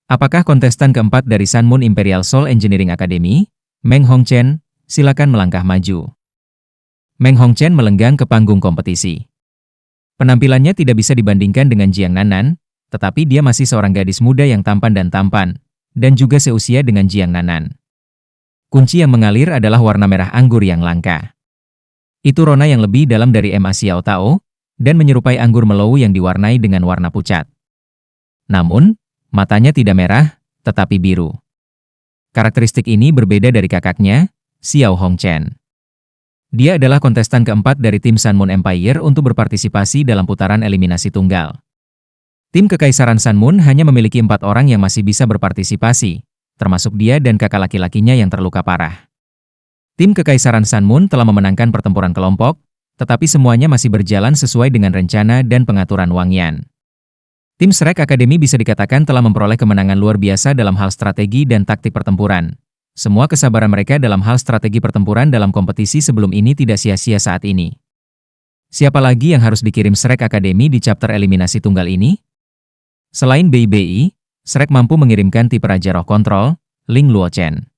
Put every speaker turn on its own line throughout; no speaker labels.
Apakah kontestan keempat dari Sun Moon Imperial Soul Engineering Academy, Meng Hongchen, silakan melangkah maju. Meng Hongchen melenggang ke panggung kompetisi. Penampilannya tidak bisa dibandingkan dengan Jiang Nanan, tetapi dia masih seorang gadis muda yang tampan, dan juga seusia dengan Jiang Nanan. Kunci yang mengalir adalah warna merah anggur yang langka. Itu rona yang lebih dalam dari Ma Xiao Tao, dan menyerupai anggur melou yang diwarnai dengan warna pucat. Namun, matanya tidak merah, tetapi biru. Karakteristik ini berbeda dari kakaknya, Xiao Hongchen. Dia adalah kontestan keempat dari tim Sun Moon Empire untuk berpartisipasi dalam putaran eliminasi tunggal. Tim Kekaisaran Sun Moon hanya memiliki 4 orang yang masih bisa berpartisipasi, termasuk dia dan kakak laki-lakinya yang terluka parah. Tim Kekaisaran Sun Moon telah memenangkan pertempuran kelompok, tetapi semuanya masih berjalan sesuai dengan rencana dan pengaturan Wang Yan. Tim Shrek Academy bisa dikatakan telah memperoleh kemenangan luar biasa dalam hal strategi dan taktik pertempuran. Semua kesabaran mereka dalam hal strategi pertempuran dalam kompetisi sebelum ini tidak sia-sia saat ini. Siapa lagi yang harus dikirim Shrek Academy di chapter eliminasi tunggal ini? Selain BI, Shrek mampu mengirimkan tipe Raja Roh Kontrol, Ling Luochen.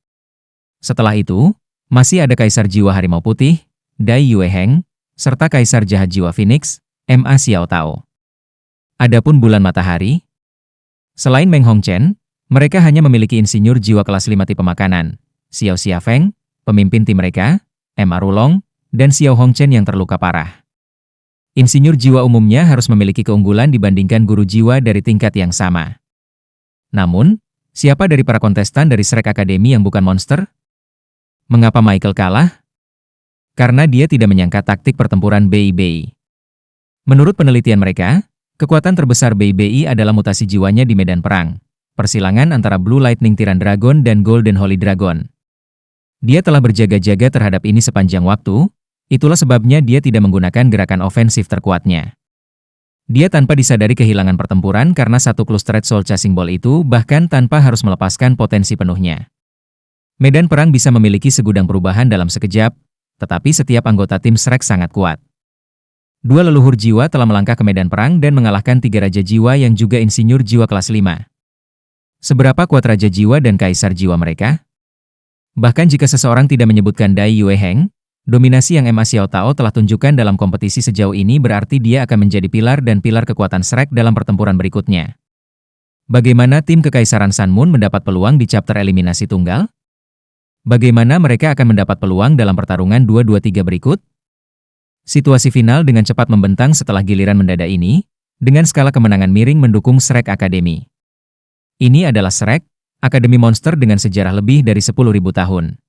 Setelah itu, masih ada Kaisar Jiwa Harimau Putih, Dai Yueheng, serta Kaisar Jahat Jiwa Phoenix, Ma Xiao Tao. Adapun Bulan Matahari, selain Meng Hongchen, mereka hanya memiliki insinyur jiwa kelas 5 tipe makanan, Xiao Xiafeng, pemimpin tim mereka, Ma Rulong, dan Xiao Hongchen yang terluka parah. Insinyur jiwa umumnya harus memiliki keunggulan dibandingkan guru jiwa dari tingkat yang sama. Namun, siapa dari para kontestan dari Shrek Academy yang bukan monster? Mengapa Michael kalah? Karena dia tidak menyangka taktik pertempuran BI. Menurut penelitian mereka, kekuatan terbesar BI adalah mutasi jiwanya di medan perang. Persilangan antara Blue Lightning Tyrant Dragon dan Golden Holy Dragon. Dia telah berjaga-jaga terhadap ini sepanjang waktu, itulah sebabnya dia tidak menggunakan gerakan ofensif terkuatnya. Dia tanpa disadari kehilangan pertempuran karena satu Clustered Soul Chasing Ball itu bahkan tanpa harus melepaskan potensi penuhnya. Medan perang bisa memiliki segudang perubahan dalam sekejap, tetapi setiap anggota tim Shrek sangat kuat. 2 leluhur jiwa telah melangkah ke medan perang dan mengalahkan 3 Raja Jiwa yang juga insinyur jiwa kelas 5. Seberapa kuat Raja Jiwa dan Kaisar Jiwa mereka? Bahkan jika seseorang tidak menyebutkan Dai Yueheng, dominasi yang Ma Xiao Tao telah tunjukkan dalam kompetisi sejauh ini berarti dia akan menjadi pilar kekuatan Shrek dalam pertempuran berikutnya. Bagaimana tim Kekaisaran Sun Moon mendapat peluang di chapter eliminasi tunggal? Bagaimana mereka akan mendapat peluang dalam pertarungan 2-2-3 berikut? Situasi final dengan cepat membentang setelah giliran mendadak ini, dengan skala kemenangan miring mendukung Shrek Academy. Ini adalah Shrek, Akademi Monster dengan sejarah lebih dari 10.000 tahun.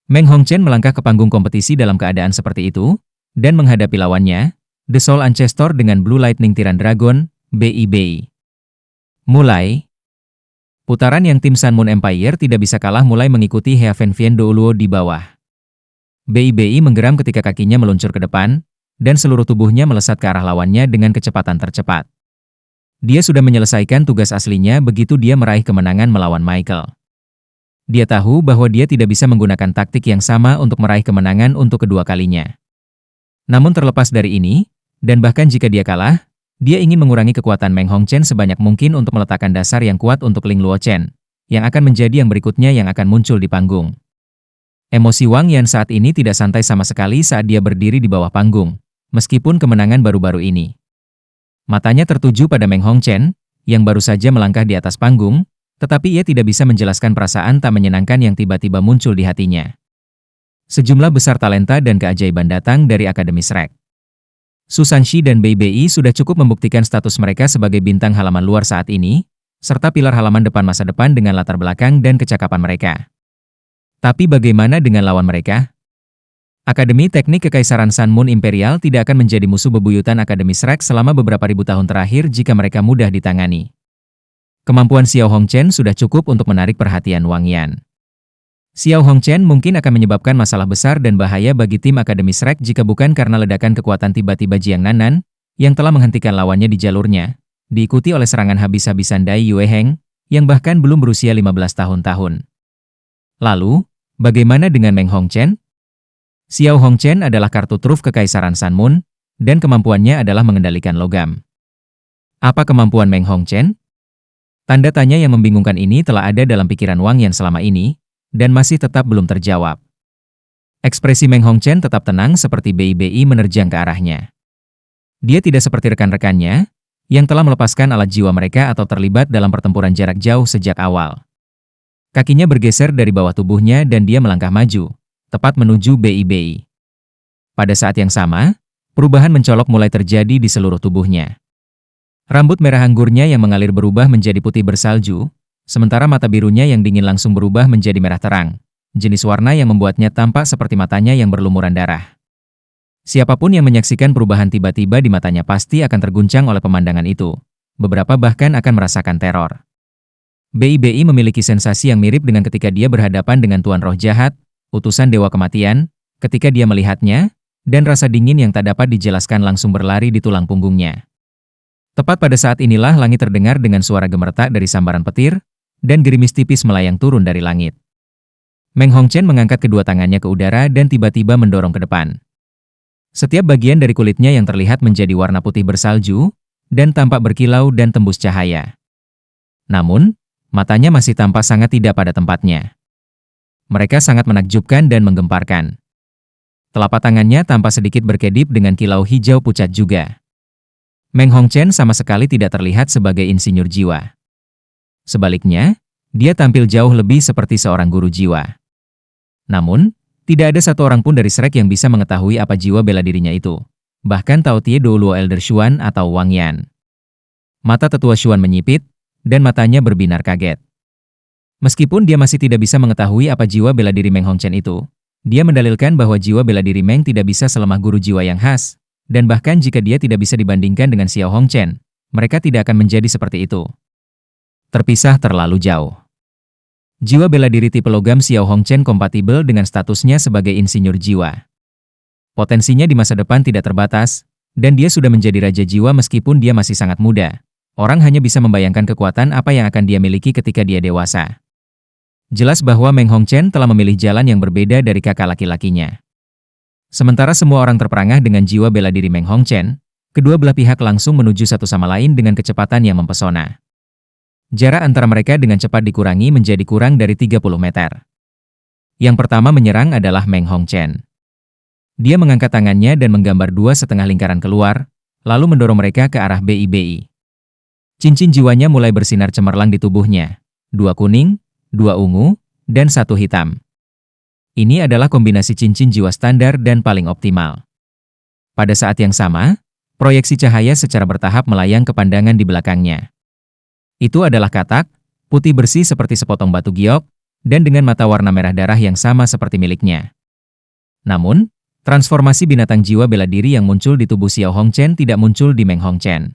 Meng Hongchen melangkah ke panggung kompetisi dalam keadaan seperti itu, dan menghadapi lawannya, The Soul Ancestor dengan Blue Lightning Tyrant Dragon, BI. Mulai. Putaran yang tim Sun Moon Empire tidak bisa kalah mulai mengikuti Heaven Vien Douluo di bawah. BI menggeram ketika kakinya meluncur ke depan, dan seluruh tubuhnya melesat ke arah lawannya dengan kecepatan tercepat. Dia sudah menyelesaikan tugas aslinya begitu dia meraih kemenangan melawan Michael. Dia tahu bahwa dia tidak bisa menggunakan taktik yang sama untuk meraih kemenangan untuk kedua kalinya. Namun terlepas dari ini, dan bahkan jika dia kalah, dia ingin mengurangi kekuatan Meng Hongchen sebanyak mungkin untuk meletakkan dasar yang kuat untuk Ling Luochen, yang akan menjadi yang berikutnya yang akan muncul di panggung. Emosi Wang Yan saat ini tidak santai sama sekali saat dia berdiri di bawah panggung, meskipun kemenangan baru-baru ini. Matanya tertuju pada Meng Hongchen, yang baru saja melangkah di atas panggung, tetapi ia tidak bisa menjelaskan perasaan tak menyenangkan yang tiba-tiba muncul di hatinya. Sejumlah besar talenta dan keajaiban datang dari Akademi Shrek. Su Sanxi dan BI sudah cukup membuktikan status mereka sebagai bintang halaman luar saat ini, serta pilar halaman depan masa depan dengan latar belakang dan kecakapan mereka. Tapi bagaimana dengan lawan mereka? Akademi Teknik Kekaisaran Sun Moon Imperial tidak akan menjadi musuh bebuyutan Akademi Shrek selama beberapa ribu tahun terakhir jika mereka mudah ditangani. Kemampuan Xiao Hongchen sudah cukup untuk menarik perhatian Wang Yan. Xiao Hongchen mungkin akan menyebabkan masalah besar dan bahaya bagi tim Akademi Shrek jika bukan karena ledakan kekuatan tiba-tiba Jiang Nanan, yang telah menghentikan lawannya di jalurnya, diikuti oleh serangan habis-habisan Dai Yueheng, yang bahkan belum berusia 15 tahun. Lalu, bagaimana dengan Meng Hongchen? Xiao Hongchen adalah kartu truf Kekaisaran Sun Moon, dan kemampuannya adalah mengendalikan logam. Apa kemampuan Meng Hongchen? Tanda tanya yang membingungkan ini telah ada dalam pikiran Wang Yan selama ini, dan masih tetap belum terjawab. Ekspresi Meng Hongchen tetap tenang seperti BI menerjang ke arahnya. Dia tidak seperti rekan-rekannya, yang telah melepaskan alat jiwa mereka atau terlibat dalam pertempuran jarak jauh sejak awal. Kakinya bergeser dari bawah tubuhnya dan dia melangkah maju, tepat menuju BI. Pada saat yang sama, perubahan mencolok mulai terjadi di seluruh tubuhnya. Rambut merah anggurnya yang mengalir berubah menjadi putih bersalju, sementara mata birunya yang dingin langsung berubah menjadi merah terang, jenis warna yang membuatnya tampak seperti matanya yang berlumuran darah. Siapapun yang menyaksikan perubahan tiba-tiba di matanya pasti akan terguncang oleh pemandangan itu. Beberapa bahkan akan merasakan teror. BI memiliki sensasi yang mirip dengan ketika dia berhadapan dengan Tuan Roh Jahat, utusan Dewa Kematian, ketika dia melihatnya, dan rasa dingin yang tak dapat dijelaskan langsung berlari di tulang punggungnya. Tepat pada saat inilah langit terdengar dengan suara gemertak dari sambaran petir, dan gerimis tipis melayang turun dari langit. Meng Hongchen mengangkat kedua tangannya ke udara dan tiba-tiba mendorong ke depan. Setiap bagian dari kulitnya yang terlihat menjadi warna putih bersalju, dan tampak berkilau dan tembus cahaya. Namun, matanya masih tampak sangat tidak pada tempatnya. Mereka sangat menakjubkan dan menggemparkan. Telapak tangannya tampak sedikit berkedip dengan kilau hijau pucat juga. Meng Hongchen sama sekali tidak terlihat sebagai insinyur jiwa. Sebaliknya, dia tampil jauh lebih seperti seorang guru jiwa. Namun, tidak ada satu orang pun dari Shrek yang bisa mengetahui apa jiwa bela dirinya itu. Bahkan Tao Tie Do Luo Elder Xuan atau Wang Yan. Mata tetua Xuan menyipit, dan matanya berbinar kaget. Meskipun dia masih tidak bisa mengetahui apa jiwa bela diri Meng Hongchen itu, dia mendalilkan bahwa jiwa bela diri Meng tidak bisa selemah guru jiwa yang khas, dan bahkan jika dia tidak bisa dibandingkan dengan Xiao Hongchen, mereka tidak akan menjadi seperti itu. Terpisah terlalu jauh. Jiwa bela diri tipe logam Xiao Hongchen kompatibel dengan statusnya sebagai insinyur jiwa. Potensinya di masa depan tidak terbatas, dan dia sudah menjadi raja jiwa meskipun dia masih sangat muda. Orang hanya bisa membayangkan kekuatan apa yang akan dia miliki ketika dia dewasa. Jelas bahwa Meng Hongchen telah memilih jalan yang berbeda dari kakak laki-lakinya. Sementara semua orang terperangah dengan jiwa bela diri Meng Hongchen, kedua belah pihak langsung menuju satu sama lain dengan kecepatan yang mempesona. Jarak antara mereka dengan cepat dikurangi menjadi kurang dari 30 meter. Yang pertama menyerang adalah Meng Hongchen. Dia mengangkat tangannya dan menggambar 2,5 lingkaran keluar, lalu mendorong mereka ke arah BI. Cincin jiwanya mulai bersinar cemerlang di tubuhnya. 2 kuning, 2 ungu, dan 1 hitam. Ini adalah kombinasi cincin jiwa standar dan paling optimal. Pada saat yang sama, proyeksi cahaya secara bertahap melayang ke pandangan di belakangnya. Itu adalah katak, putih bersih seperti sepotong batu giok, dan dengan mata warna merah darah yang sama seperti miliknya. Namun, transformasi binatang jiwa bela diri yang muncul di tubuh Xiao Hongchen tidak muncul di Meng Hongchen.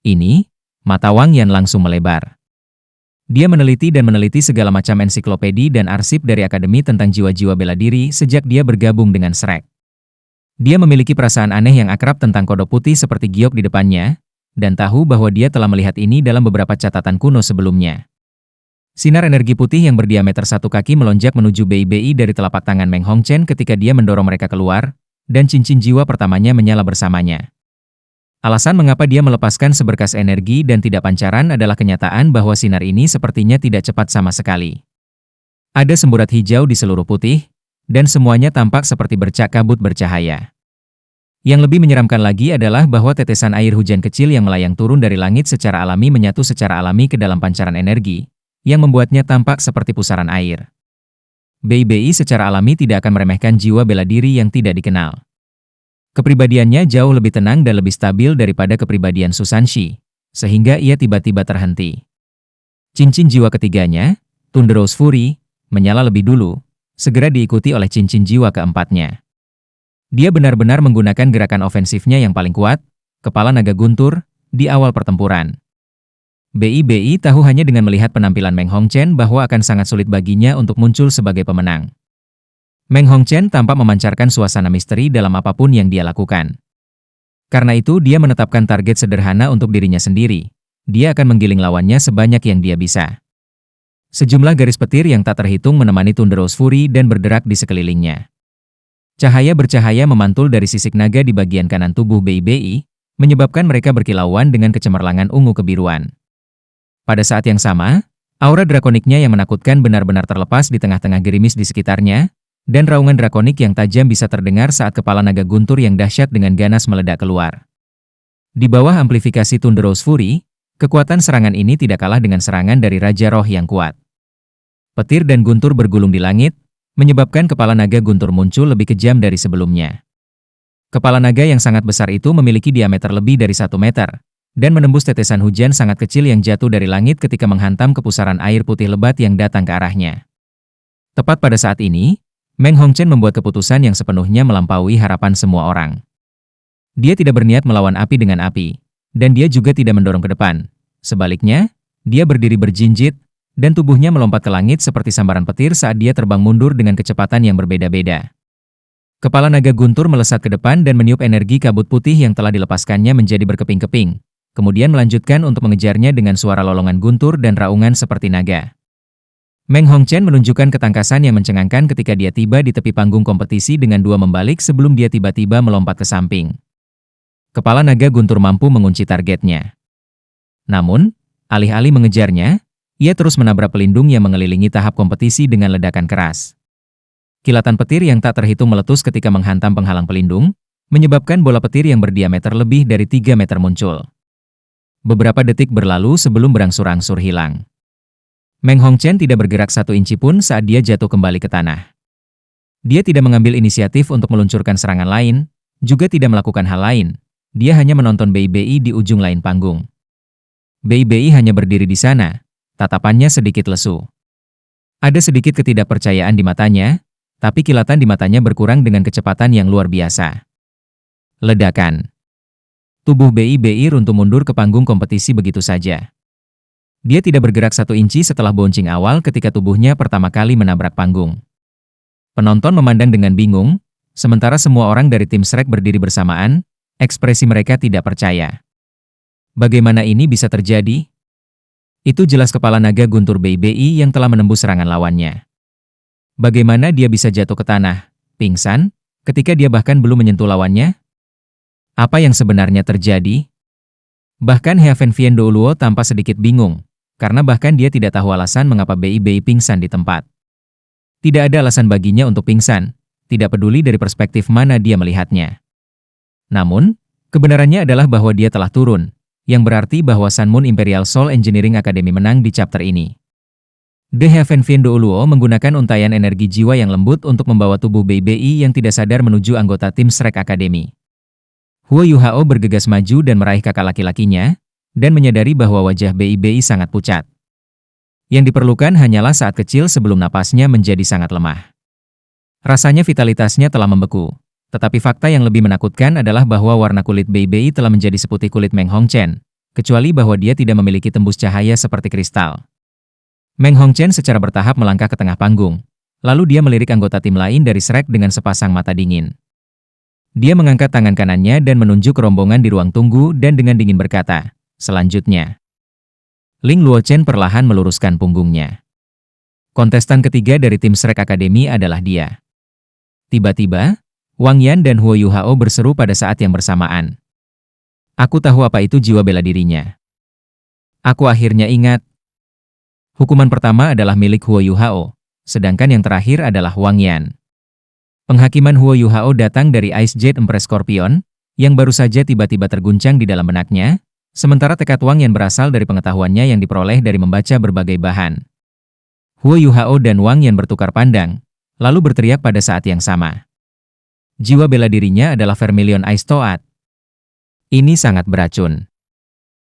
Ini, mata Wang Yan langsung melebar. Dia meneliti segala macam ensiklopedi dan arsip dari Akademi tentang jiwa-jiwa bela diri sejak dia bergabung dengan Shrek. Dia memiliki perasaan aneh yang akrab tentang kodok putih seperti giok di depannya, dan tahu bahwa dia telah melihat ini dalam beberapa catatan kuno sebelumnya. Sinar energi putih yang berdiameter 1 kaki melonjak menuju BI dari telapak tangan Meng Hongchen ketika dia mendorong mereka keluar, dan cincin jiwa pertamanya menyala bersamanya. Alasan mengapa dia melepaskan seberkas energi dan tidak pancaran adalah kenyataan bahwa sinar ini sepertinya tidak cepat sama sekali. Ada semburat hijau di seluruh putih, dan semuanya tampak seperti bercak kabut bercahaya. Yang lebih menyeramkan lagi adalah bahwa tetesan air hujan kecil yang melayang turun dari langit secara alami menyatu secara alami ke dalam pancaran energi, yang membuatnya tampak seperti pusaran air. BI secara alami tidak akan meremehkan jiwa bela diri yang tidak dikenal. Kepribadiannya jauh lebih tenang dan lebih stabil daripada kepribadian Susanshi, sehingga ia tiba-tiba terhenti. Cincin jiwa ketiganya, Thunderous Fury, menyala lebih dulu, segera diikuti oleh cincin jiwa keempatnya. Dia benar-benar menggunakan gerakan ofensifnya yang paling kuat, kepala naga guntur, di awal pertempuran. BI tahu hanya dengan melihat penampilan Meng Hongchen bahwa akan sangat sulit baginya untuk muncul sebagai pemenang. Meng Hongchen tampak memancarkan suasana misteri dalam apapun yang dia lakukan. Karena itu dia menetapkan target sederhana untuk dirinya sendiri. Dia akan menggiling lawannya sebanyak yang dia bisa. Sejumlah garis petir yang tak terhitung menemani Thunderous Fury dan berderak di sekelilingnya. Cahaya bercahaya memantul dari sisik naga di bagian kanan tubuh BI, menyebabkan mereka berkilauan dengan kecemerlangan ungu kebiruan. Pada saat yang sama, aura drakoniknya yang menakutkan benar-benar terlepas di tengah-tengah gerimis di sekitarnya, dan raungan drakonik yang tajam bisa terdengar saat kepala naga guntur yang dahsyat dengan ganas meledak keluar. Di bawah amplifikasi Thunderous Fury, kekuatan serangan ini tidak kalah dengan serangan dari Raja Roh yang kuat. Petir dan guntur bergulung di langit, menyebabkan kepala naga guntur muncul lebih kejam dari sebelumnya. Kepala naga yang sangat besar itu memiliki diameter lebih dari 1 meter, dan menembus tetesan hujan sangat kecil yang jatuh dari langit ketika menghantam kepusaran air putih lebat yang datang ke arahnya. Tepat pada saat ini, Meng Hongchen membuat keputusan yang sepenuhnya melampaui harapan semua orang. Dia tidak berniat melawan api dengan api, dan dia juga tidak mendorong ke depan. Sebaliknya, dia berdiri berjinjit, dan tubuhnya melompat ke langit seperti sambaran petir saat dia terbang mundur dengan kecepatan yang berbeda-beda. Kepala naga guntur melesat ke depan dan meniup energi kabut putih yang telah dilepaskannya menjadi berkeping-keping, kemudian melanjutkan untuk mengejarnya dengan suara lolongan guntur dan raungan seperti naga. Meng Hongchen menunjukkan ketangkasan yang mencengangkan ketika dia tiba di tepi panggung kompetisi dengan 2 membalik sebelum dia tiba-tiba melompat ke samping. Kepala naga guntur mampu mengunci targetnya. Namun, alih-alih mengejarnya, ia terus menabrak pelindung yang mengelilingi tahap kompetisi dengan ledakan keras. Kilatan petir yang tak terhitung meletus ketika menghantam penghalang pelindung, menyebabkan bola petir yang berdiameter lebih dari 3 meter muncul. Beberapa detik berlalu sebelum berangsur-angsur hilang. Meng Hongchen tidak bergerak 1 inci pun saat dia jatuh kembali ke tanah. Dia tidak mengambil inisiatif untuk meluncurkan serangan lain, juga tidak melakukan hal lain. Dia hanya menonton Bei di ujung lain panggung. Bei hanya berdiri di sana, tatapannya sedikit lesu. Ada sedikit ketidakpercayaan di matanya, tapi kilatan di matanya berkurang dengan kecepatan yang luar biasa. Ledakan. Tubuh Bei runtuh mundur ke panggung kompetisi begitu saja. Dia tidak bergerak 1 inci setelah bouncing awal ketika tubuhnya pertama kali menabrak panggung. Penonton memandang dengan bingung, sementara semua orang dari tim Shrek berdiri bersamaan, ekspresi mereka tidak percaya. Bagaimana ini bisa terjadi? Itu jelas kepala naga guntur Bei yang telah menembus serangan lawannya. Bagaimana dia bisa jatuh ke tanah, pingsan, ketika dia bahkan belum menyentuh lawannya? Apa yang sebenarnya terjadi? Bahkan Heaven Vien Douluo tampak sedikit bingung, karena bahkan dia tidak tahu alasan mengapa Bei pingsan di tempat. Tidak ada alasan baginya untuk pingsan, tidak peduli dari perspektif mana dia melihatnya. Namun, kebenarannya adalah bahwa dia telah turun, yang berarti bahwa Sun Moon Imperial Soul Engineering Academy menang di chapter ini. The Heaven Vien Douluo menggunakan untaian energi jiwa yang lembut untuk membawa tubuh Bei yang tidak sadar menuju anggota tim Shrek Academy. Huo Yuhao bergegas maju dan meraih kakak laki-lakinya, dan menyadari bahwa wajah Bei sangat pucat. Yang diperlukan hanyalah saat kecil sebelum napasnya menjadi sangat lemah. Rasanya vitalitasnya telah membeku, tetapi fakta yang lebih menakutkan adalah bahwa warna kulit Bei telah menjadi seputih kulit Meng Hongchen, kecuali bahwa dia tidak memiliki tembus cahaya seperti kristal. Meng Hongchen secara bertahap melangkah ke tengah panggung, lalu dia melirik anggota tim lain dari Shrek dengan sepasang mata dingin. Dia mengangkat tangan kanannya dan menunjuk rombongan di ruang tunggu dan dengan dingin berkata, selanjutnya. Ling Luochen perlahan meluruskan punggungnya. Kontestan ketiga dari tim Shrek Academy adalah dia. Tiba-tiba, Wang Yan dan Huo Yuhao berseru pada saat yang bersamaan. Aku tahu apa itu jiwa bela dirinya. Aku akhirnya ingat. Hukuman pertama adalah milik Huo Yuhao, sedangkan yang terakhir adalah Wang Yan. Penghakiman Huo Yuhao datang dari Ice Jade Empress Scorpion, yang baru saja tiba-tiba terguncang di dalam benaknya, sementara tekad Wang Yan berasal dari pengetahuannya yang diperoleh dari membaca berbagai bahan. Huo Yuhao dan Wang Yan bertukar pandang, lalu berteriak pada saat yang sama. Jiwa bela dirinya adalah Vermilion Ice Toad. Ini sangat beracun.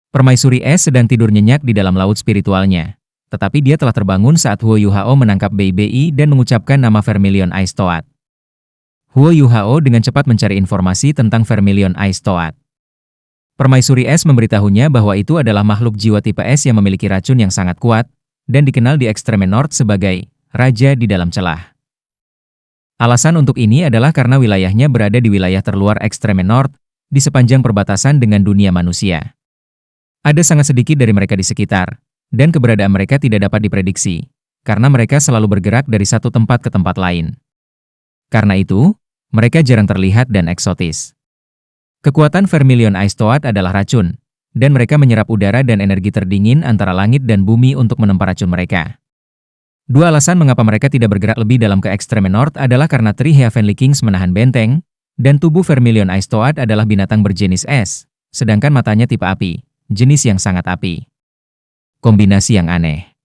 Permaisuri es sedang tidur nyenyak di dalam laut spiritualnya, tetapi dia telah terbangun saat Huo Yuhao menangkap Bei dan mengucapkan nama Vermilion Ice Toad. Huo Yuhao dengan cepat mencari informasi tentang Vermilion Ice Toad. Permaisuri es memberitahunya bahwa itu adalah makhluk jiwa tipe es yang memiliki racun yang sangat kuat, dan dikenal di Extreme North sebagai Raja di dalam celah. Alasan untuk ini adalah karena wilayahnya berada di wilayah terluar Extreme North, di sepanjang perbatasan dengan dunia manusia. Ada sangat sedikit dari mereka di sekitar, dan keberadaan mereka tidak dapat diprediksi, karena mereka selalu bergerak dari satu tempat ke tempat lain. Karena itu, mereka jarang terlihat dan eksotis. Kekuatan Vermilion Ice Toad adalah racun, dan mereka menyerap udara dan energi terdingin antara langit dan bumi untuk menempa racun mereka. Dua alasan mengapa mereka tidak bergerak lebih dalam ke Extreme North adalah karena Three Heavenly Kings menahan benteng, dan tubuh Vermilion Ice Toad adalah binatang berjenis es, sedangkan matanya tipe api, jenis yang sangat api. Kombinasi yang aneh.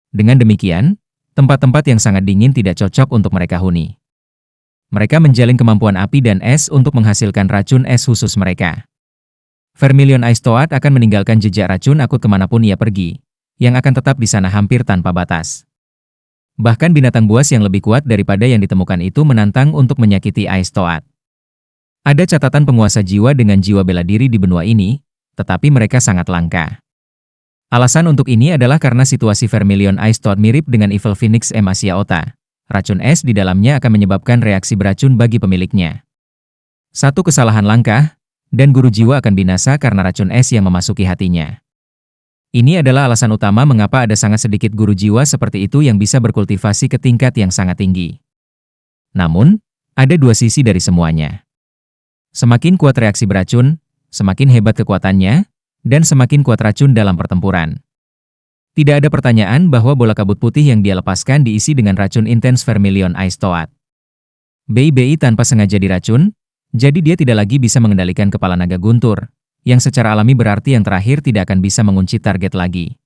Dengan demikian, tempat-tempat yang sangat dingin tidak cocok untuk mereka huni. Mereka menjalin kemampuan api dan es untuk menghasilkan racun es khusus mereka. Vermilion Ice Toad akan meninggalkan jejak racun akut kemanapun ia pergi, yang akan tetap di sana hampir tanpa batas. Bahkan binatang buas yang lebih kuat daripada yang ditemukan itu menantang untuk menyakiti Ice Toad. Ada catatan penguasa jiwa dengan jiwa bela diri di benua ini, tetapi mereka sangat langka. Alasan untuk ini adalah karena situasi Vermilion Ice Toad mirip dengan Evil Phoenix M. asiaota. Racun es di dalamnya akan menyebabkan reaksi beracun bagi pemiliknya. Satu kesalahan langkah, dan guru jiwa akan binasa karena racun es yang memasuki hatinya. Ini adalah alasan utama mengapa ada sangat sedikit guru jiwa seperti itu yang bisa berkultivasi ke tingkat yang sangat tinggi. Namun, ada dua sisi dari semuanya. Semakin kuat reaksi beracun, semakin hebat kekuatannya, dan semakin kuat racun dalam pertempuran. Tidak ada pertanyaan bahwa bola kabut putih yang dia lepaskan diisi dengan racun intens Vermilion Ice Toad. BI tanpa sengaja diracun, jadi dia tidak lagi bisa mengendalikan kepala naga guntur, yang secara alami berarti yang terakhir tidak akan bisa mengunci target lagi.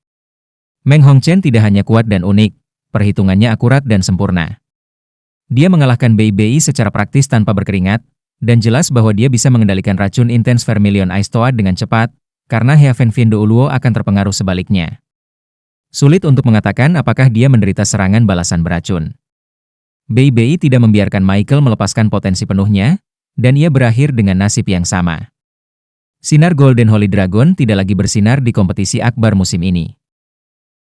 Meng Hongchen tidak hanya kuat dan unik, perhitungannya akurat dan sempurna. Dia mengalahkan BI secara praktis tanpa berkeringat, dan jelas bahwa dia bisa mengendalikan racun intens Vermilion Ice Toad dengan cepat, karena Heaven Findo Uluo akan terpengaruh sebaliknya. Sulit untuk mengatakan apakah dia menderita serangan balasan beracun. BI tidak membiarkan Michael melepaskan potensi penuhnya, dan ia berakhir dengan nasib yang sama. Sinar Golden Holy Dragon tidak lagi bersinar di kompetisi akbar musim ini.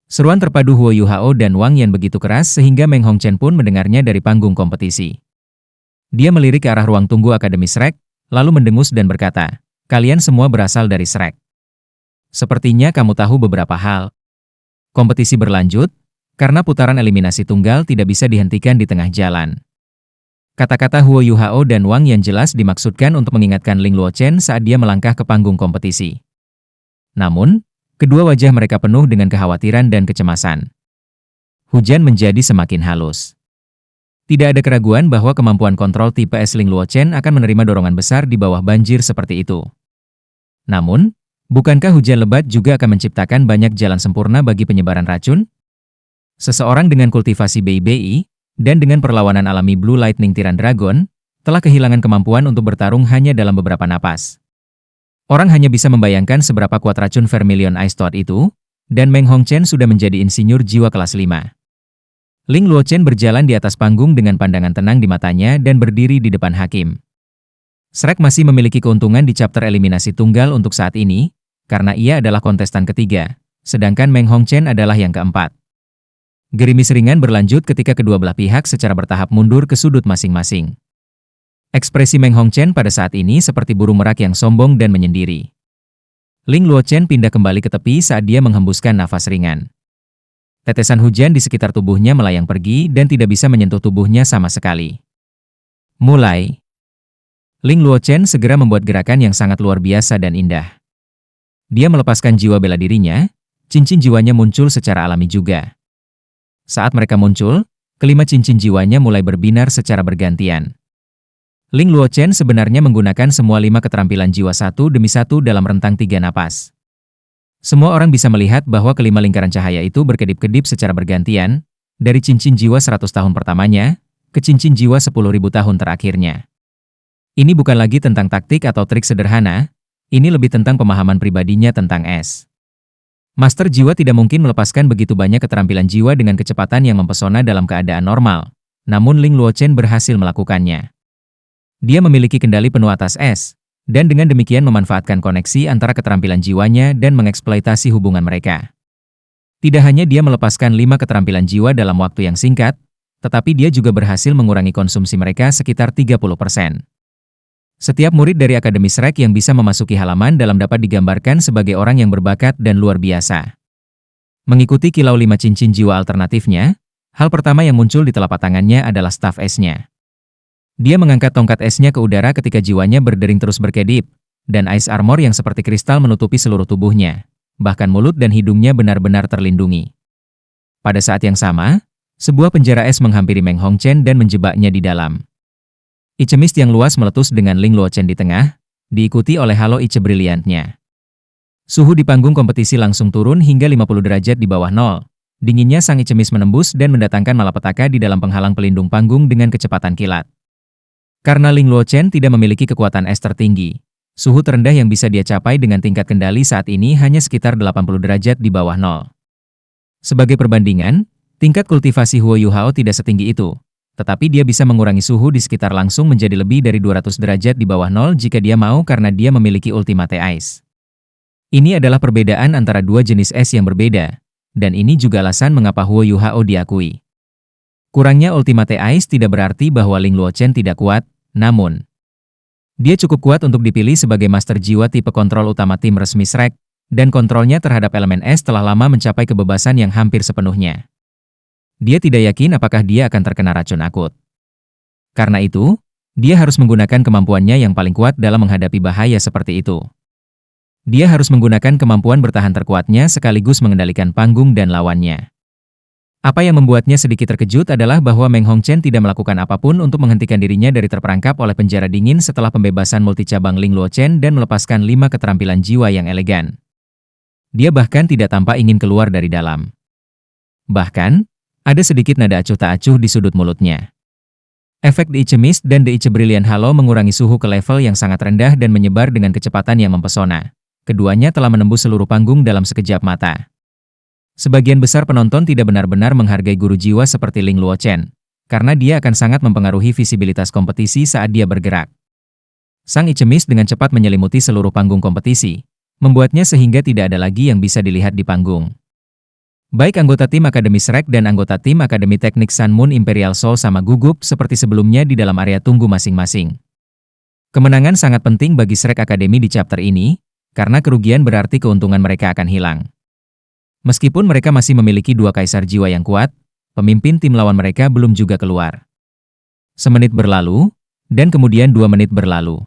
Seruan terpadu Huo Yuhao dan Wang Yan begitu keras sehingga Meng Hongchen pun mendengarnya dari panggung kompetisi. Dia melirik ke arah ruang tunggu Akademi Shrek, lalu mendengus dan berkata, "Kalian semua berasal dari Shrek. Sepertinya kamu tahu beberapa hal." Kompetisi berlanjut, karena putaran eliminasi tunggal tidak bisa dihentikan di tengah jalan. Kata-kata Huo Yuhao dan Wang yang jelas dimaksudkan untuk mengingatkan Ling Luochen saat dia melangkah ke panggung kompetisi. Namun, kedua wajah mereka penuh dengan kekhawatiran dan kecemasan. Hujan menjadi semakin halus. Tidak ada keraguan bahwa kemampuan kontrol tipe es Ling Luochen akan menerima dorongan besar di bawah banjir seperti itu. Namun, bukankah hujan lebat juga akan menciptakan banyak jalan sempurna bagi penyebaran racun? Seseorang dengan kultivasi BI dan dengan perlawanan alami Blue Lightning Tyrant Dragon, telah kehilangan kemampuan untuk bertarung hanya dalam beberapa napas. Orang hanya bisa membayangkan seberapa kuat racun Vermilion Ice Toad itu, dan Meng Hongchen sudah menjadi insinyur jiwa kelas 5. Ling Luochen berjalan di atas panggung dengan pandangan tenang di matanya dan berdiri di depan hakim. Shrek masih memiliki keuntungan di chapter eliminasi tunggal untuk saat ini, karena ia adalah kontestan ketiga, sedangkan Meng Hongchen adalah yang keempat. Gerimis ringan berlanjut ketika kedua belah pihak secara bertahap mundur ke sudut masing-masing. Ekspresi Meng Hongchen pada saat ini seperti burung merak yang sombong dan menyendiri. Ling Luochen pindah kembali ke tepi saat dia menghembuskan nafas ringan. Tetesan hujan di sekitar tubuhnya melayang pergi dan tidak bisa menyentuh tubuhnya sama sekali. Mulai. Ling Luochen segera membuat gerakan yang sangat luar biasa dan indah. Dia melepaskan jiwa bela dirinya, cincin jiwanya muncul secara alami juga. Saat mereka muncul, kelima cincin jiwanya mulai berbinar secara bergantian. Ling Luochen sebenarnya menggunakan semua 5 keterampilan jiwa satu demi satu dalam rentang 3 napas. Semua orang bisa melihat bahwa kelima lingkaran cahaya itu berkedip-kedip secara bergantian, dari cincin jiwa 100 tahun pertamanya, ke cincin jiwa 10.000 tahun terakhirnya. Ini bukan lagi tentang taktik atau trik sederhana, ini lebih tentang pemahaman pribadinya tentang es. Master jiwa tidak mungkin melepaskan begitu banyak keterampilan jiwa dengan kecepatan yang mempesona dalam keadaan normal, namun Ling Luochen berhasil melakukannya. Dia memiliki kendali penuh atas es, dan dengan demikian memanfaatkan koneksi antara keterampilan jiwanya dan mengeksploitasi hubungan mereka. Tidak hanya dia melepaskan 5 keterampilan jiwa dalam waktu yang singkat, tetapi dia juga berhasil mengurangi konsumsi mereka sekitar 30%. Setiap murid dari Akademi Shrek yang bisa memasuki halaman dalam dapat digambarkan sebagai orang yang berbakat dan luar biasa. Mengikuti kilau 5 cincin jiwa alternatifnya, hal pertama yang muncul di telapak tangannya adalah staf esnya. Dia mengangkat tongkat esnya ke udara ketika jiwanya berdering terus berkedip, dan ice armor yang seperti kristal menutupi seluruh tubuhnya. Bahkan mulut dan hidungnya benar-benar terlindungi. Pada saat yang sama, sebuah penjara es menghampiri Meng Hongchen dan menjebaknya di dalam. Ice mist yang luas meletus dengan Ling Luochen di tengah, diikuti oleh halo ice briliantnya. Suhu di panggung kompetisi langsung turun hingga 50 derajat di bawah nol. Dinginnya sang ice mist menembus dan mendatangkan malapetaka di dalam penghalang pelindung panggung dengan kecepatan kilat. Karena Ling Luochen tidak memiliki kekuatan es tertinggi, suhu terendah yang bisa dia capai dengan tingkat kendali saat ini hanya sekitar 80 derajat di bawah nol. Sebagai perbandingan, tingkat kultivasi Huo Yuhao tidak setinggi itu, tetapi dia bisa mengurangi suhu di sekitar langsung menjadi lebih dari 200 derajat di bawah nol jika dia mau karena dia memiliki Ultimate Ice. Ini adalah perbedaan antara dua jenis es yang berbeda, dan ini juga alasan mengapa Huo Yuhao diakui. Kurangnya Ultimate Ice tidak berarti bahwa Ling Luochen tidak kuat, namun dia cukup kuat untuk dipilih sebagai master jiwa tipe kontrol utama tim resmi Shrek, dan kontrolnya terhadap elemen es telah lama mencapai kebebasan yang hampir sepenuhnya. Dia tidak yakin apakah dia akan terkena racun akut. Karena itu, dia harus menggunakan kemampuannya yang paling kuat dalam menghadapi bahaya seperti itu. Dia harus menggunakan kemampuan bertahan terkuatnya sekaligus mengendalikan panggung dan lawannya. Apa yang membuatnya sedikit terkejut adalah bahwa Meng Hongchen tidak melakukan apapun untuk menghentikan dirinya dari terperangkap oleh penjara dingin setelah pembebasan multicabang Ling Luochen dan melepaskan 5 keterampilan jiwa yang elegan. Dia bahkan tidak tampak ingin keluar dari dalam. Bahkan, ada sedikit nada acuh tak acuh di sudut mulutnya. Efek The Ice Mist dan The Ice Brilliant Halo mengurangi suhu ke level yang sangat rendah dan menyebar dengan kecepatan yang mempesona. Keduanya telah menembus seluruh panggung dalam sekejap mata. Sebagian besar penonton tidak benar-benar menghargai guru jiwa seperti Ling Luochen, karena dia akan sangat mempengaruhi visibilitas kompetisi saat dia bergerak. Sang Ice Mist dengan cepat menyelimuti seluruh panggung kompetisi, membuatnya sehingga tidak ada lagi yang bisa dilihat di panggung. Baik anggota tim Akademi Shrek dan anggota tim Akademi Teknik Sun Moon Imperial Soul sama gugup seperti sebelumnya di dalam area tunggu masing-masing. Kemenangan sangat penting bagi Shrek Academy di chapter ini, karena kerugian berarti keuntungan mereka akan hilang. Meskipun mereka masih memiliki 2 kaisar jiwa yang kuat, pemimpin tim lawan mereka belum juga keluar. Semenit berlalu, dan kemudian 2 menit berlalu.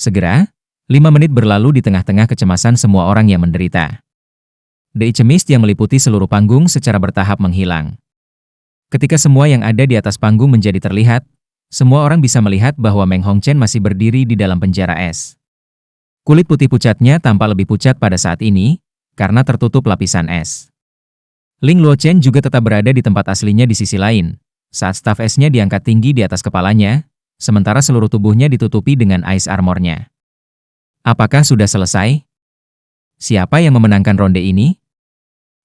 Segera, 5 menit berlalu di tengah-tengah kecemasan semua orang yang menderita. The Ice Mist yang meliputi seluruh panggung secara bertahap menghilang. Ketika semua yang ada di atas panggung menjadi terlihat, semua orang bisa melihat bahwa Meng Hongchen masih berdiri di dalam penjara es. Kulit putih pucatnya tampak lebih pucat pada saat ini, karena tertutup lapisan es. Ling Luochen juga tetap berada di tempat aslinya di sisi lain, saat staf esnya diangkat tinggi di atas kepalanya, sementara seluruh tubuhnya ditutupi dengan ice armornya. Apakah sudah selesai? Siapa yang memenangkan ronde ini?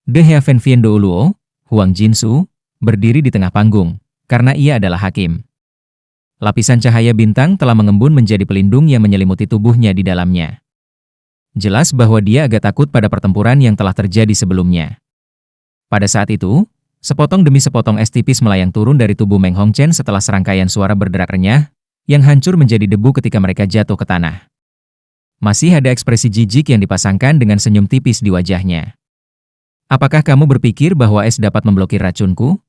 De Heavenvien Douluo, Huang Jinsu, berdiri di tengah panggung, karena ia adalah hakim. Lapisan cahaya bintang telah mengembun menjadi pelindung yang menyelimuti tubuhnya di dalamnya. Jelas bahwa dia agak takut pada pertempuran yang telah terjadi sebelumnya. Pada saat itu, sepotong demi sepotong es tipis melayang turun dari tubuh Meng Hongchen setelah serangkaian suara berderak renyah, yang hancur menjadi debu ketika mereka jatuh ke tanah. Masih ada ekspresi jijik yang dipasangkan dengan senyum tipis di wajahnya. Apakah kamu berpikir bahwa es dapat memblokir racunku?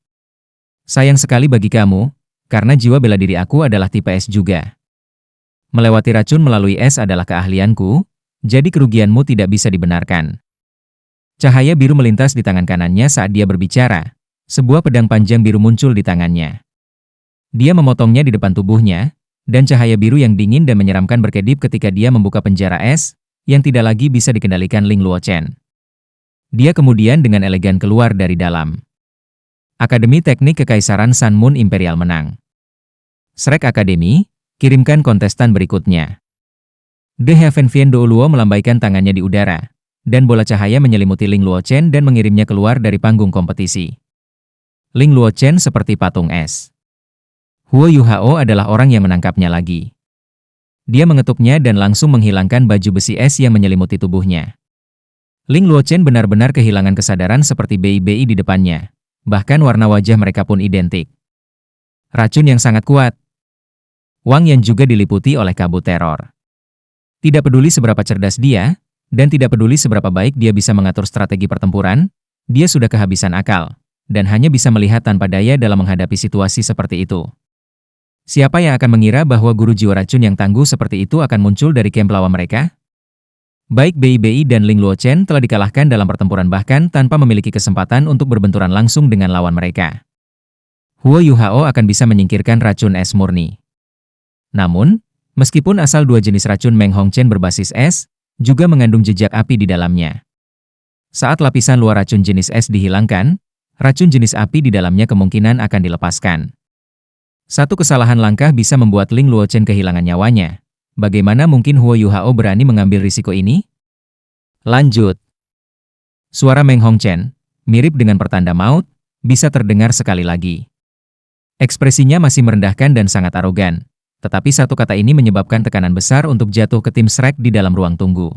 Sayang sekali bagi kamu, karena jiwa bela diri aku adalah tipe es juga. Melewati racun melalui es adalah keahlianku, jadi kerugianmu tidak bisa dibenarkan. Cahaya biru melintas di tangan kanannya saat dia berbicara. Sebuah pedang panjang biru muncul di tangannya. Dia memotongnya di depan tubuhnya, dan cahaya biru yang dingin dan menyeramkan berkedip ketika dia membuka penjara es, yang tidak lagi bisa dikendalikan Ling Luochen. Dia kemudian dengan elegan keluar dari dalam. Akademi Teknik Kekaisaran Sun Moon Imperial menang. Shrek Academy, kirimkan kontestan berikutnya. De Heavenvien Douluo melambaikan tangannya di udara, dan bola cahaya menyelimuti Ling Luochen dan mengirimnya keluar dari panggung kompetisi. Ling Luochen seperti patung es. Huo Yuhao adalah orang yang menangkapnya lagi. Dia mengetuknya dan langsung menghilangkan baju besi es yang menyelimuti tubuhnya. Ling Luochen benar-benar kehilangan kesadaran seperti bayi-bayi di depannya. Bahkan warna wajah mereka pun identik. Racun yang sangat kuat. Wang Yan juga diliputi oleh kabut teror. Tidak peduli seberapa cerdas dia, dan tidak peduli seberapa baik dia bisa mengatur strategi pertempuran, dia sudah kehabisan akal, dan hanya bisa melihat tanpa daya dalam menghadapi situasi seperti itu. Siapa yang akan mengira bahwa guru jiwa racun yang tangguh seperti itu akan muncul dari camp lawan mereka? Baik BIBI dan Ling Luochen telah dikalahkan dalam pertempuran bahkan tanpa memiliki kesempatan untuk berbenturan langsung dengan lawan mereka. Huo Yuhao akan bisa menyingkirkan racun es murni. Namun, meskipun asal dua jenis racun Meng Hongchen berbasis es, juga mengandung jejak api di dalamnya. Saat lapisan luar racun jenis es dihilangkan, racun jenis api di dalamnya kemungkinan akan dilepaskan. Satu kesalahan langkah bisa membuat Ling Luochen kehilangan nyawanya. Bagaimana mungkin Huo Yuhao berani mengambil risiko ini? Lanjut. Suara Meng Hongchen, mirip dengan pertanda maut, bisa terdengar sekali lagi. Ekspresinya masih merendahkan dan sangat arogan, tetapi satu kata ini menyebabkan tekanan besar untuk jatuh ke tim Shrek di dalam ruang tunggu.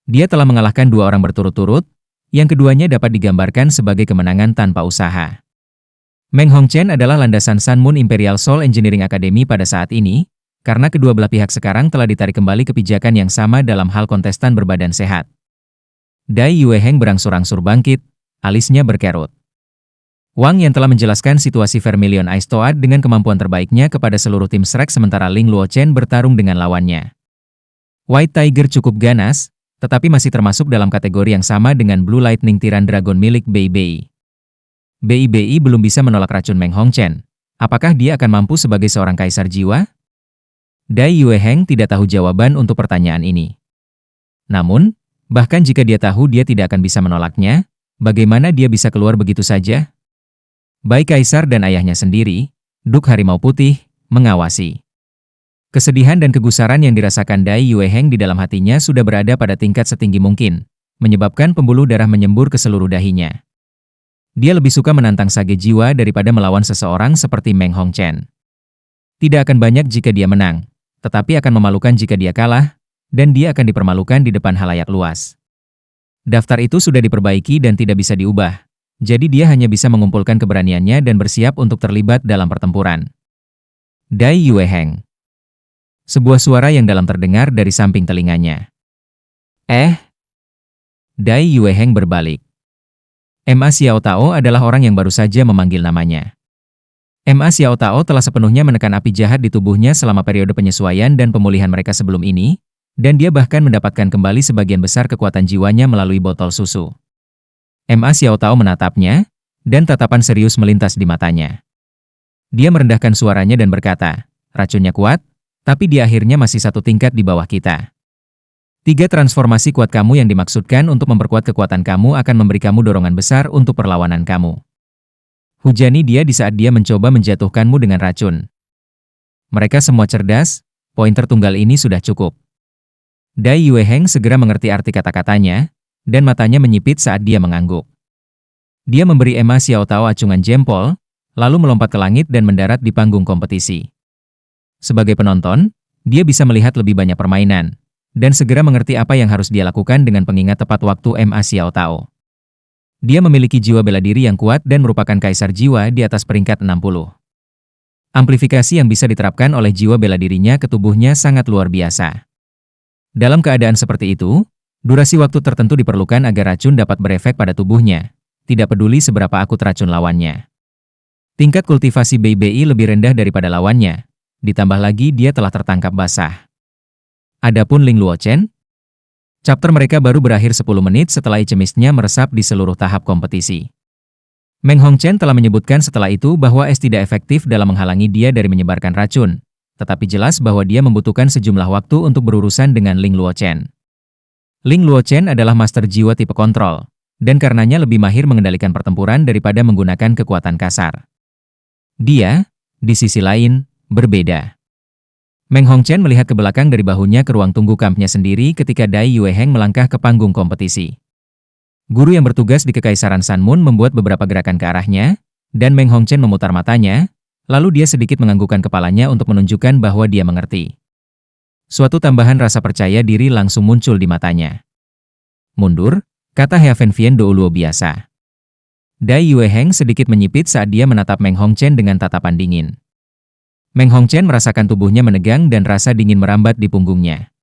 Dia telah mengalahkan dua orang berturut-turut, yang keduanya dapat digambarkan sebagai kemenangan tanpa usaha. Meng Hongchen adalah landasan Sun Moon Imperial Soul Engineering Academy pada saat ini, karena kedua belah pihak sekarang telah ditarik kembali ke pijakan yang sama dalam hal kontestan berbadan sehat. Dai Yueheng berangsur-angsur bangkit, alisnya berkerut. Wang yang telah menjelaskan situasi Vermilion Ice Toad dengan kemampuan terbaiknya kepada seluruh tim Shrek sementara Ling Luochen bertarung dengan lawannya. White Tiger cukup ganas, tetapi masih termasuk dalam kategori yang sama dengan Blue Lightning Tiran Dragon milik BIBI. BIBI belum bisa menolak racun Meng Hongchen. Apakah dia akan mampu sebagai seorang kaisar jiwa? Dai Yueheng tidak tahu jawaban untuk pertanyaan ini. Namun, bahkan jika dia tahu dia tidak akan bisa menolaknya, bagaimana dia bisa keluar begitu saja? Baik kaisar dan ayahnya sendiri, Duk Harimau Putih, mengawasi. Kesedihan dan kegusaran yang dirasakan Dai Yueheng di dalam hatinya sudah berada pada tingkat setinggi mungkin, menyebabkan pembuluh darah menyembur ke seluruh dahinya. Dia lebih suka menantang sage jiwa daripada melawan seseorang seperti Meng Hongchen. Tidak akan banyak jika dia menang, tetapi akan memalukan jika dia kalah, dan dia akan dipermalukan di depan halayak luas. Daftar itu sudah diperbaiki dan tidak bisa diubah, jadi dia hanya bisa mengumpulkan keberaniannya dan bersiap untuk terlibat dalam pertempuran. Dai Yueheng. Sebuah suara yang dalam terdengar dari samping telinganya. Dai Yueheng berbalik. Ma Xiao Tao adalah orang yang baru saja memanggil namanya. Ma Xiao Tao telah sepenuhnya menekan api jahat di tubuhnya selama periode penyesuaian dan pemulihan mereka sebelum ini, dan dia bahkan mendapatkan kembali sebagian besar kekuatan jiwanya melalui botol susu. Ma Xiao Tao menatapnya, dan tatapan serius melintas di matanya. Dia merendahkan suaranya dan berkata, racunnya kuat, tapi di akhirnya masih satu tingkat di bawah kita. 3 transformasi kuat kamu yang dimaksudkan untuk memperkuat kekuatan kamu akan memberi kamu dorongan besar untuk perlawanan kamu. Hujani dia di saat dia mencoba menjatuhkanmu dengan racun. Mereka semua cerdas, pointer tunggal ini sudah cukup. Dai Yueheng segera mengerti arti kata-katanya, dan matanya menyipit saat dia mengangguk. Dia memberi Ma Xiao Tao acungan jempol, lalu melompat ke langit dan mendarat di panggung kompetisi. Sebagai penonton, dia bisa melihat lebih banyak permainan, dan segera mengerti apa yang harus dia lakukan dengan pengingat tepat waktu Ma Xiao Tao. Dia memiliki jiwa bela diri yang kuat dan merupakan kaisar jiwa di atas peringkat 60. Amplifikasi yang bisa diterapkan oleh jiwa bela dirinya ke tubuhnya sangat luar biasa. Dalam keadaan seperti itu, durasi waktu tertentu diperlukan agar racun dapat berefek pada tubuhnya, tidak peduli seberapa akut racun lawannya. Tingkat kultivasi BIBI lebih rendah daripada lawannya, ditambah lagi dia telah tertangkap basah. Adapun Ling Luochen, chapter mereka baru berakhir 10 menit setelah icemisnya meresap di seluruh tahap kompetisi. Meng Hongchen telah menyebutkan setelah itu bahwa es tidak efektif dalam menghalangi dia dari menyebarkan racun, tetapi jelas bahwa dia membutuhkan sejumlah waktu untuk berurusan dengan Ling Luochen. Ling Luochen adalah master jiwa tipe kontrol, dan karenanya lebih mahir mengendalikan pertempuran daripada menggunakan kekuatan kasar. Dia, di sisi lain, berbeda. Meng Hongchen melihat ke belakang dari bahunya ke ruang tunggu kampnya sendiri ketika Dai Yueheng melangkah ke panggung kompetisi. Guru yang bertugas di Kekaisaran Sun Moon membuat beberapa gerakan ke arahnya, dan Meng Hongchen memutar matanya, lalu dia sedikit menganggukkan kepalanya untuk menunjukkan bahwa dia mengerti. Suatu tambahan rasa percaya diri langsung muncul di matanya. Mundur, kata Heaven Vien Douluo biasa. Dai Yueheng sedikit menyipit saat dia menatap Meng Hongchen dengan tatapan dingin. Meng Hongchen merasakan tubuhnya menegang dan rasa dingin merambat di punggungnya.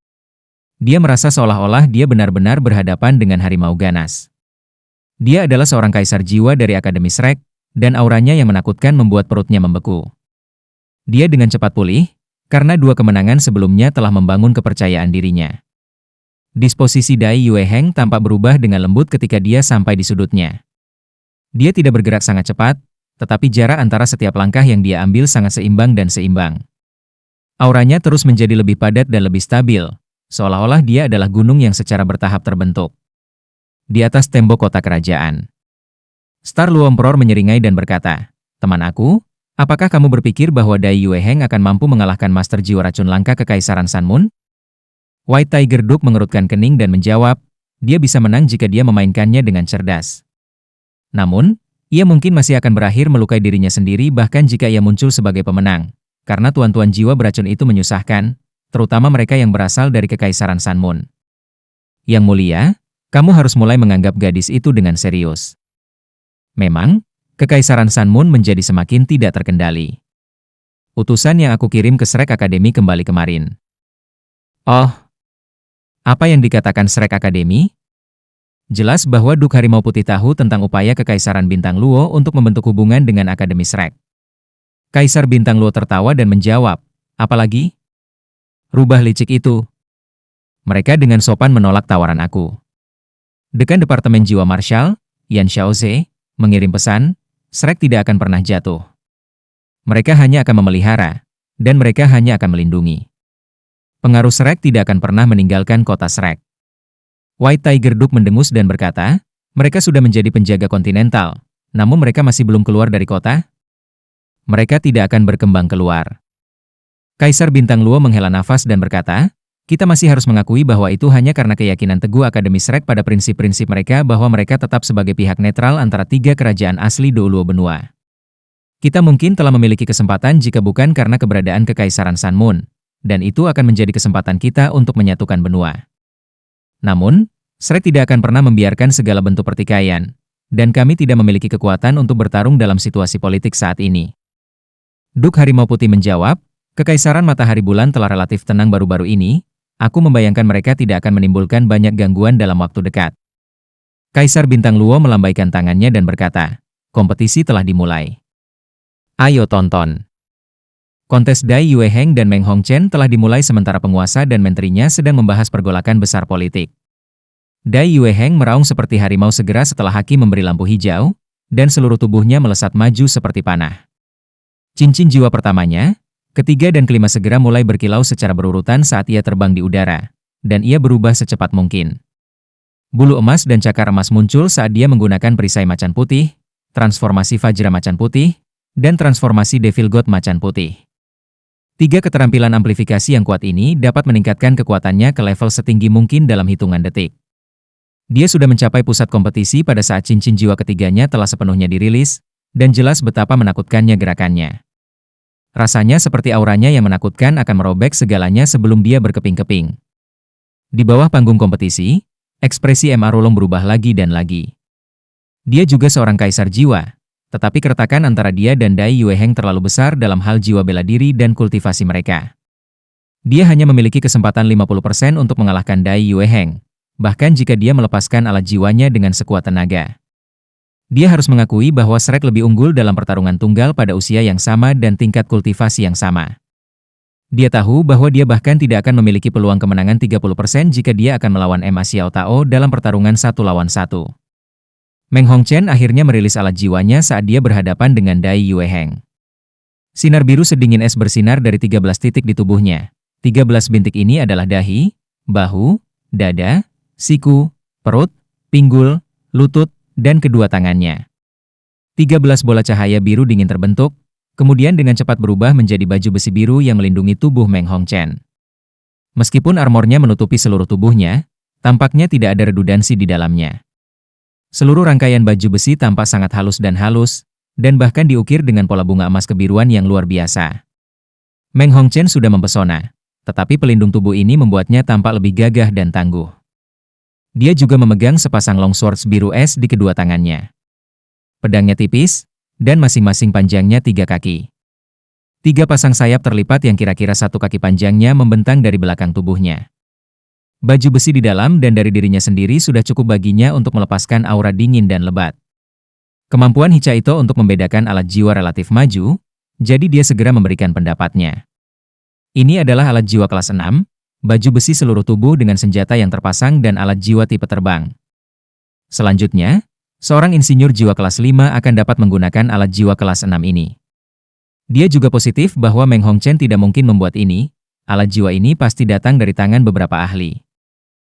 Dia merasa seolah-olah dia benar-benar berhadapan dengan harimau ganas. Dia adalah seorang kaisar jiwa dari Akademi Shrek, dan auranya yang menakutkan membuat perutnya membeku. Dia dengan cepat pulih, karena dua kemenangan sebelumnya telah membangun kepercayaan dirinya. Disposisi Dai Yueheng tampak berubah dengan lembut ketika dia sampai di sudutnya. Dia tidak bergerak sangat cepat, tetapi jarak antara setiap langkah yang dia ambil sangat seimbang dan seimbang. Auranya terus menjadi lebih padat dan lebih stabil, seolah-olah dia adalah gunung yang secara bertahap terbentuk. Di atas tembok kota kerajaan, Star Luemperor menyeringai dan berkata, "Teman aku, apakah kamu berpikir bahwa Dai Yueheng akan mampu mengalahkan Master Jiwa Racun Langka Kekaisaran Sun Moon?" White Tiger Duke mengerutkan kening dan menjawab, dia bisa menang jika dia memainkannya dengan cerdas. Namun, ia mungkin masih akan berakhir melukai dirinya sendiri bahkan jika ia muncul sebagai pemenang, karena tuan-tuan jiwa beracun itu menyusahkan, terutama mereka yang berasal dari Kekaisaran Sun Moon. Yang mulia, kamu harus mulai menganggap gadis itu dengan serius. Memang, Kekaisaran Sun Moon menjadi semakin tidak terkendali. Utusan yang aku kirim ke Shrek Academy kembali kemarin. Oh, apa yang dikatakan Shrek Academy? Jelas bahwa Duk Harimau Putih tahu tentang upaya Kekaisaran Bintang Luo untuk membentuk hubungan dengan Akademi Shrek. Kaisar Bintang Luo tertawa dan menjawab, apalagi? Rubah licik itu. Mereka dengan sopan menolak tawaran aku. Dekan Departemen Jiwa Marshal, Yan Xiaoze, mengirim pesan, Shrek tidak akan pernah jatuh. Mereka hanya akan memelihara, dan mereka hanya akan melindungi. Pengaruh Shrek tidak akan pernah meninggalkan kota Shrek. White Tiger Duke mendengus dan berkata, mereka sudah menjadi penjaga kontinental, namun mereka masih belum keluar dari kota? Mereka tidak akan berkembang keluar. Kaisar Bintang Luo menghela nafas dan berkata, kita masih harus mengakui bahwa itu hanya karena keyakinan teguh Akademi Shrek pada prinsip-prinsip mereka bahwa mereka tetap sebagai pihak netral antara tiga kerajaan asli Doluo Benua. Kita mungkin telah memiliki kesempatan jika bukan karena keberadaan Kekaisaran Sun Moon, dan itu akan menjadi kesempatan kita untuk menyatukan benua. Namun, Shrek tidak akan pernah membiarkan segala bentuk pertikaian, dan kami tidak memiliki kekuatan untuk bertarung dalam situasi politik saat ini. Duk Harimau Putih menjawab, Kekaisaran Matahari Bulan telah relatif tenang baru-baru ini, aku membayangkan mereka tidak akan menimbulkan banyak gangguan dalam waktu dekat. Kaisar Bintang Luo melambaikan tangannya dan berkata, kompetisi telah dimulai. Ayo tonton. Kontes Dai Yueheng dan Meng Hongchen telah dimulai sementara penguasa dan menterinya sedang membahas pergolakan besar politik. Dai Yueheng meraung seperti harimau segera setelah hakim memberi lampu hijau, dan seluruh tubuhnya melesat maju seperti panah. Cincin jiwa pertamanya, ketiga dan kelima segera mulai berkilau secara berurutan saat ia terbang di udara, dan ia berubah secepat mungkin. Bulu emas dan cakar emas muncul saat dia menggunakan perisai macan putih, transformasi Vajra macan putih, dan transformasi Devil God macan putih. Tiga keterampilan amplifikasi yang kuat ini dapat meningkatkan kekuatannya ke level setinggi mungkin dalam hitungan detik. Dia sudah mencapai pusat kompetisi pada saat cincin jiwa ketiganya telah sepenuhnya dirilis, dan jelas betapa menakutkannya gerakannya. Rasanya seperti auranya yang menakutkan akan merobek segalanya sebelum dia berkeping-keping. Di bawah panggung kompetisi, ekspresi M.A. Rulong berubah lagi dan lagi. Dia juga seorang kaisar jiwa, tetapi keretakan antara dia dan Dai Yueheng terlalu besar dalam hal jiwa bela diri dan kultivasi mereka. Dia hanya memiliki kesempatan 50% untuk mengalahkan Dai Yueheng, bahkan jika dia melepaskan alat jiwanya dengan sekuat tenaga. Dia harus mengakui bahwa Shrek lebih unggul dalam pertarungan tunggal pada usia yang sama dan tingkat kultivasi yang sama. Dia tahu bahwa dia bahkan tidak akan memiliki peluang kemenangan 30% jika dia akan melawan M.A. Xiao Tao dalam pertarungan 1 lawan 1. Meng Hongchen akhirnya merilis alat jiwanya saat dia berhadapan dengan Dai Yueheng. Sinar biru sedingin es bersinar dari 13 titik di tubuhnya. 13 bintik ini adalah dahi, bahu, dada, siku, perut, pinggul, lutut, dan kedua tangannya. 13 bola cahaya biru dingin terbentuk, kemudian dengan cepat berubah menjadi baju besi biru yang melindungi tubuh Meng Hongchen. Meskipun armornya menutupi seluruh tubuhnya, tampaknya tidak ada redundansi di dalamnya. Seluruh rangkaian baju besi tampak sangat halus, dan bahkan diukir dengan pola bunga emas kebiruan yang luar biasa. Meng Hongchen sudah mempesona, tetapi pelindung tubuh ini membuatnya tampak lebih gagah dan tangguh. Dia juga memegang sepasang long swords biru es di kedua tangannya. Pedangnya tipis, dan masing-masing panjangnya 3 kaki. 3 pasang sayap terlipat yang kira-kira 1 kaki panjangnya membentang dari belakang tubuhnya. Baju besi di dalam dan dari dirinya sendiri sudah cukup baginya untuk melepaskan aura dingin dan lebat. Kemampuan Hicha Ito untuk membedakan alat jiwa relatif maju, Jadi dia segera memberikan pendapatnya. Ini adalah alat jiwa kelas 6, baju besi seluruh tubuh dengan senjata yang terpasang dan alat jiwa tipe terbang. Selanjutnya, seorang insinyur jiwa kelas 5 akan dapat menggunakan alat jiwa kelas 6 ini. Dia juga positif bahwa Meng Hongchen tidak mungkin membuat ini. Alat jiwa ini pasti datang dari tangan beberapa ahli.